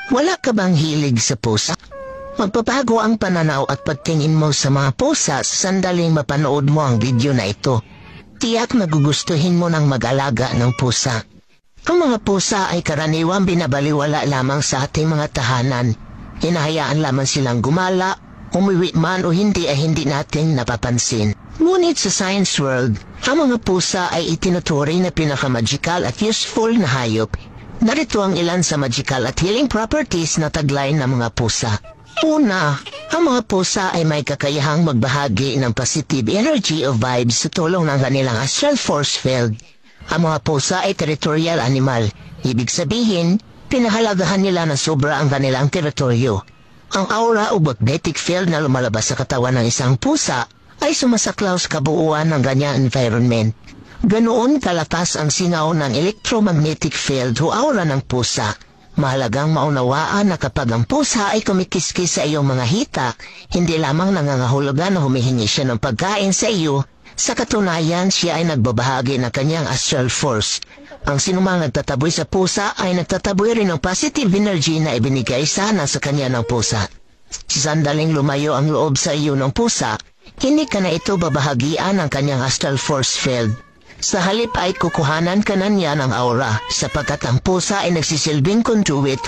Wala ka bang hilig sa pusa? Magpapago ang pananaw at pagtingin mo sa mga pusa sa sandaling mapanood mo ang video na ito. Tiyak magugustuhin mo ng mag-alaga ng pusa. Ang mga pusa ay karaniwang binabaliwala lamang sa ating mga tahanan. Hinahayaan lamang silang gumala, umuwi man o hindi ay hindi natin napapansin. Ngunit sa science world, ang mga pusa ay itinuturing na pinaka-magical at useful na hayop. Narito ang ilan sa magical at healing properties na taglay ng mga pusa. Una, ang mga pusa ay may kakayahang magbahagi ng positive energy o vibes sa tulong ng kanilang astral force field. Ang mga pusa ay territorial animal. Ibig sabihin, pinahalagahan nila na sobra ang kanilang teritoryo. Ang aura o magnetic field na lumalabas sa katawan ng isang pusa ay sumasaklaw sa kabuuan ng ganyang environment. Ganoon kalakas ang singaw ng electromagnetic field o aura ng pusa. Mahalagang maunawaan na kapag ang pusa ay kumikiskis sa iyong mga hita, hindi lamang nangangahulugan na humihingi siya ng pagkain sa iyo. Sa katunayan, siya ay nagbabahagi ng kanyang astral force. Ang sinumang nagtataboy sa pusa ay nagtataboy rin ng positive energy na ibinigay sana sa kanya ng pusa. Sa sandaling lumayo ang loob sa iyo ng pusa, hindi ka na ito babahagian ng kanyang astral force field. Sa halip ay kukuhanan ka na niya ng aura sapagkat ang pusa ay nagsisilbing conduit